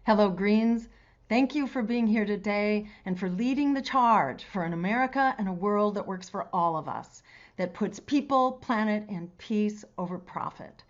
Hello, Greens. Thank you for being here today and for leading the charge for an America and a world that works for all of us, that puts people, planet, and peace over profit.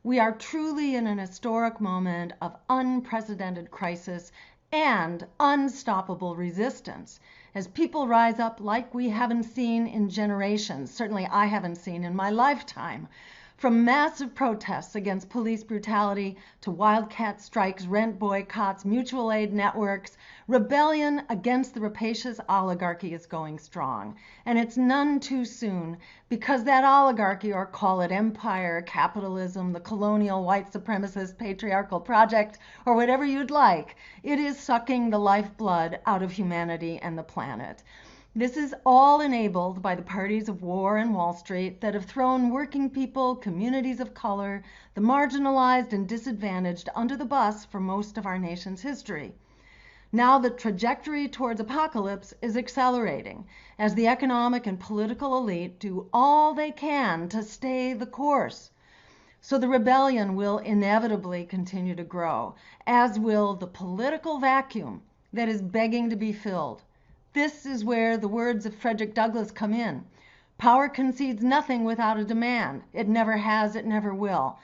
We are truly in an historic moment of unprecedented crisis and unstoppable resistance as people rise up like we haven't seen in generations. Certainly I haven't seen in my lifetime. From massive protests against police brutality to wildcat strikes, rent boycotts, mutual aid networks, rebellion against the rapacious oligarchy is going strong. And it's none too soon, because that oligarchy, or call it empire, capitalism, the colonial white supremacist patriarchal project, or whatever you'd like, it is sucking the lifeblood out of humanity and the planet. This is all enabled by the parties of war and Wall Street that have thrown working people, communities of color, the marginalized and disadvantaged under the bus for most of our nation's history. Now the trajectory towards apocalypse is accelerating as the economic and political elite do all they can to stay the course. So the rebellion will inevitably continue to grow, as will the political vacuum that is begging to be filled. This is where the words of Frederick Douglass come in. Power concedes nothing without a demand. It never has, it never will.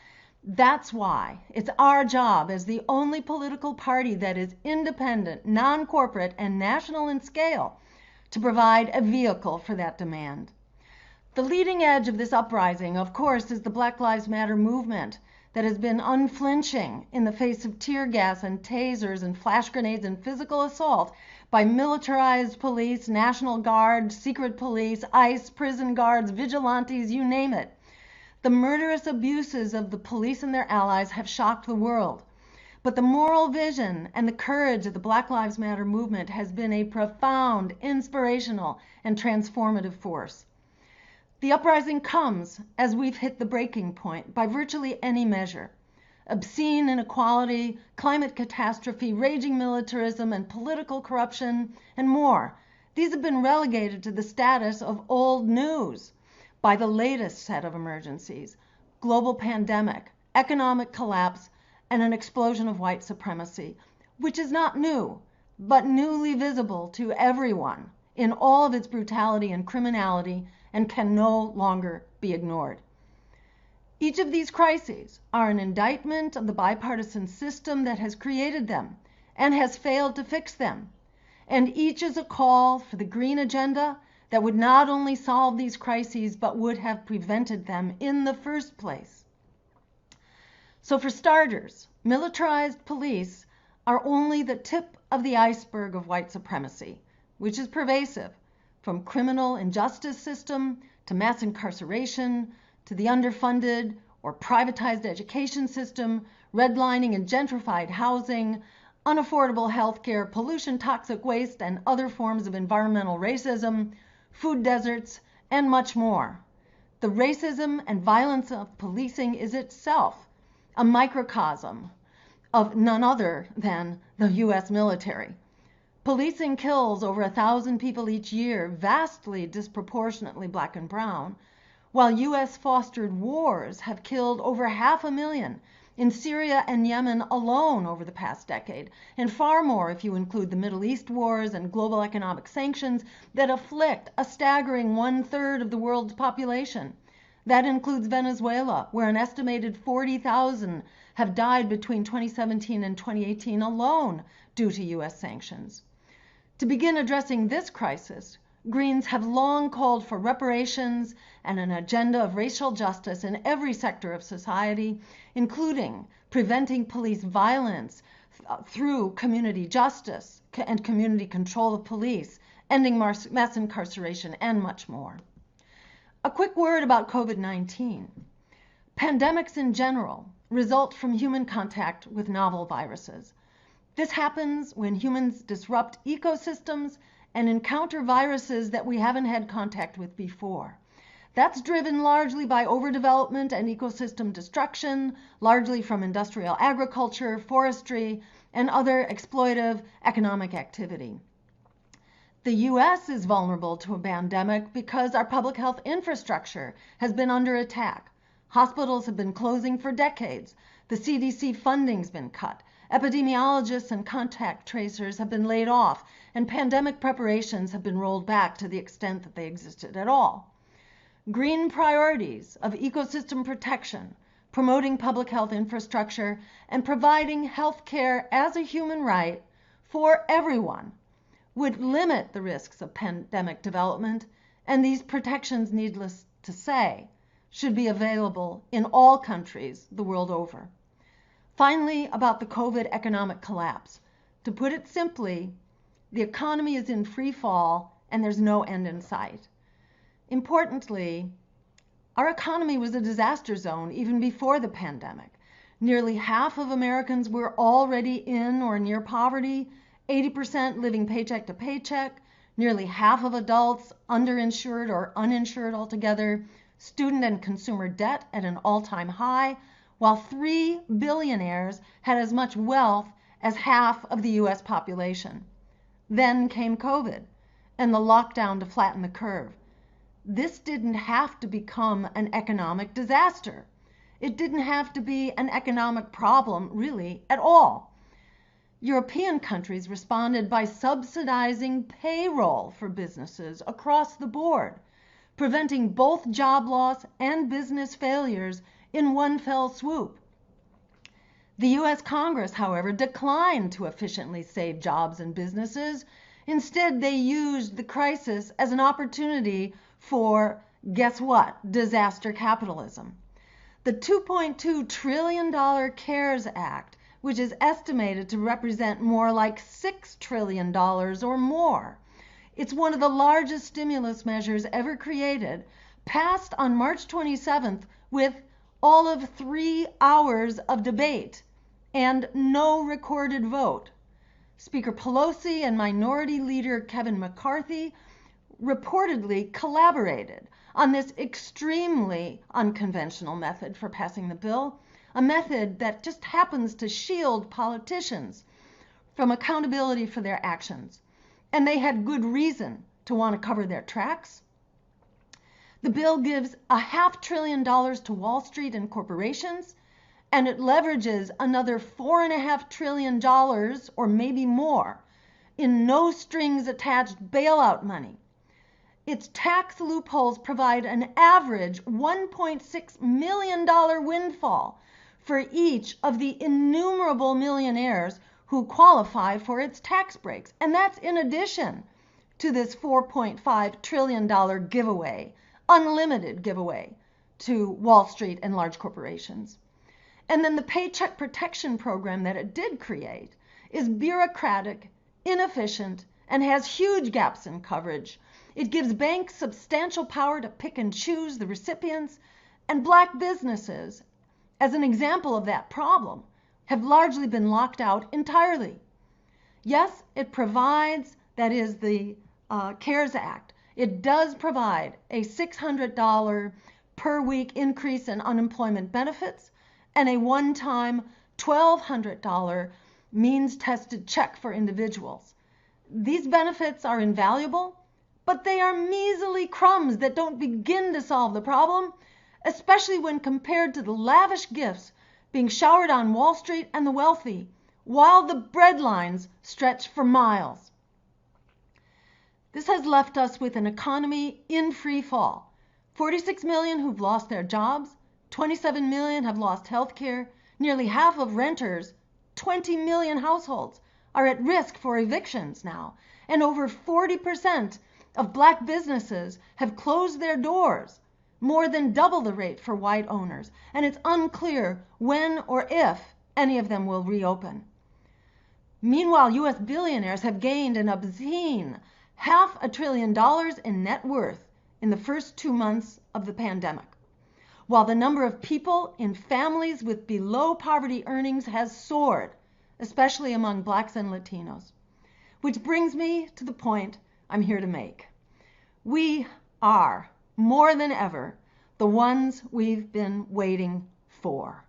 That's why it's our job as the only political party that is independent, non-corporate, and national in scale to provide a vehicle for that demand. The leading edge of this uprising, of course, is the Black Lives Matter movement that has been unflinching in the face of tear gas and tasers and flash grenades and physical assault by militarized police, National Guard, secret police, ICE, prison guards, vigilantes, you name it. The murderous abuses of the police and their allies have shocked the world. But the moral vision and the courage of the Black Lives Matter movement has been a profound, inspirational, and transformative force. The uprising comes as we've hit the breaking point by virtually any measure. Obscene inequality, climate catastrophe, raging militarism, and political corruption, and more. These have been relegated to the status of old news by the latest set of emergencies: global pandemic, economic collapse, and an explosion of white supremacy, which is not new, but newly visible to everyone in all of its brutality and criminality, and can no longer be ignored. Each of these crises are an indictment of the bipartisan system that has created them and has failed to fix them. And each is a call for the green agenda that would not only solve these crises, but would have prevented them in the first place. So for starters, militarized police are only the tip of the iceberg of white supremacy, which is pervasive, from criminal injustice system to mass incarceration, to the underfunded or privatized education system, redlining and gentrified housing, unaffordable health care, pollution, toxic waste, and other forms of environmental racism, food deserts, and much more. The racism and violence of policing is itself a microcosm of none other than the U.S. military. Policing kills over 1,000 people each year, vastly disproportionately black and brown, while U.S.-fostered wars have killed over 500,000 in Syria and Yemen alone over the past decade, and far more if you include the Middle East wars and global economic sanctions that afflict a staggering 1/3 of the world's population. That includes Venezuela, where an estimated 40,000 have died between 2017 and 2018 alone due to U.S. sanctions. To begin addressing this crisis, Greens have long called for reparations and an agenda of racial justice in every sector of society, including preventing police violence through community justice and community control of police, ending mass incarceration, and much more. A quick word about COVID-19. Pandemics in general result from human contact with novel viruses. This happens when humans disrupt ecosystems and encounter viruses that we haven't had contact with before. That's driven largely by overdevelopment and ecosystem destruction, largely from industrial agriculture, forestry, and other exploitive economic activity. The U.S. is vulnerable to a pandemic because our public health infrastructure has been under attack. Hospitals have been closing for decades. The CDC funding's been cut. Epidemiologists and contact tracers have been laid off, and pandemic preparations have been rolled back to the extent that they existed at all. Green priorities of ecosystem protection, promoting public health infrastructure, and providing health care as a human right for everyone would limit the risks of pandemic development, and these protections, needless to say, should be available in all countries the world over. Finally, about the COVID economic collapse. To put it simply, the economy is in free fall and there's no end in sight. Importantly, our economy was a disaster zone even before the pandemic. Nearly half of Americans were already in or near poverty, 80% living paycheck to paycheck, nearly half of adults underinsured or uninsured altogether, student and consumer debt at an all-time high, while 3 billionaires had as much wealth as half of the US population. Then came COVID and the lockdown to flatten the curve. This didn't have to become an economic disaster. It didn't have to be an economic problem, really, at all. European countries responded by subsidizing payroll for businesses across the board, preventing both job loss and business failures in one fell swoop. The US Congress, however, declined to efficiently save jobs and businesses. Instead, they used the crisis as an opportunity for, guess what, disaster capitalism. The $2.2 trillion CARES Act, which is estimated to represent more like $6 trillion or more. It's one of the largest stimulus measures ever created, passed on March 27th with all of 3 hours of debate and no recorded vote. Speaker Pelosi and Minority Leader Kevin McCarthy reportedly collaborated on this extremely unconventional method for passing the bill, a method that just happens to shield politicians from accountability for their actions. And they had good reason to want to cover their tracks. The bill gives $500 billion to Wall Street and corporations, and it leverages another $4.5 trillion or maybe more in no strings attached bailout money. Its tax loopholes provide an average $1.6 million windfall for each of the innumerable millionaires who qualify for its tax breaks. And that's in addition to this $4.5 trillion giveaway, unlimited giveaway to Wall Street and large corporations. And then the Paycheck Protection Program that it did create is bureaucratic, inefficient, and has huge gaps in coverage. It gives banks substantial power to pick and choose the recipients, and black businesses, as an example of that problem, have largely been locked out entirely. Yes, it provides, that is the CARES Act, it does provide a $600 per week increase in unemployment benefits and a one-time $1,200 means-tested check for individuals. These benefits are invaluable, but they are measly crumbs that don't begin to solve the problem, especially when compared to the lavish gifts being showered on Wall Street and the wealthy, while the bread lines stretch for miles. This has left us with an economy in free fall. 46 million who've lost their jobs, 27 million have lost health care, nearly half of renters, 20 million households are at risk for evictions now, and over 40% of black businesses have closed their doors, more than double the rate for white owners, and it's unclear when or if any of them will reopen. Meanwhile, US billionaires have gained an obscene $500 billion in net worth in the first 2 months of the pandemic, while the number of people in families with below poverty earnings has soared, especially among blacks and Latinos. Which brings me to the point I'm here to make. We are, more than ever, the ones we've been waiting for.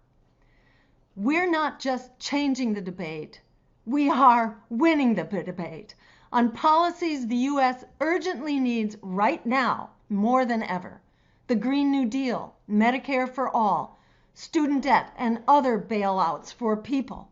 We're not just changing the debate, we are winning the debate on policies the U.S. urgently needs right now, more than ever. The Green New Deal, Medicare for all, student debt, and other bailouts for people.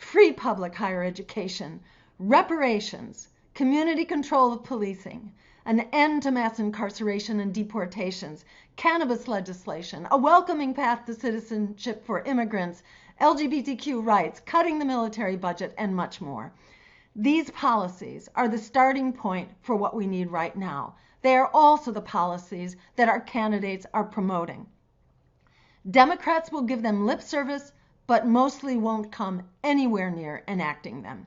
free public higher education, reparations, community control of policing, an end to mass incarceration and deportations, cannabis legislation, a welcoming path to citizenship for immigrants, LGBTQ rights, cutting the military budget, and much more. These policies are the starting point for what we need right now. They are also the policies that our candidates are promoting. Democrats will give them lip service, but mostly won't come anywhere near enacting them.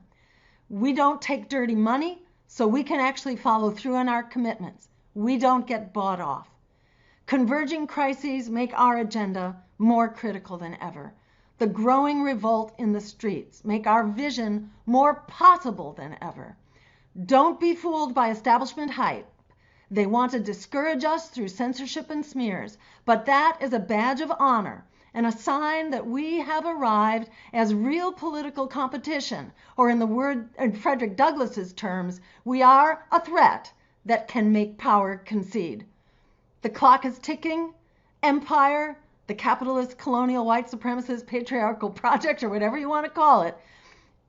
We don't take dirty money, so we can actually follow through on our commitments. We don't get bought off. Converging crises make our agenda more critical than ever. The growing revolt in the streets make our vision more possible than ever. Don't be fooled by establishment hype. They want to discourage us through censorship and smears, but that is a badge of honor and a sign that we have arrived as real political competition, or in Frederick Douglass's terms, we are a threat that can make power concede. The clock is ticking. Empire, the capitalist, colonial, white supremacist, patriarchal project, or whatever you want to call it,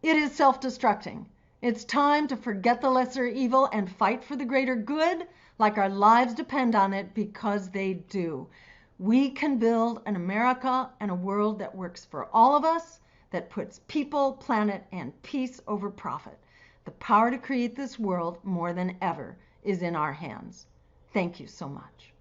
it is self-destructing. It's time to forget the lesser evil and fight for the greater good, like our lives depend on it, because they do. We can build an America and a world that works for all of us, that puts people, planet, and peace over profit. The power to create this world more than ever is in our hands. Thank you so much.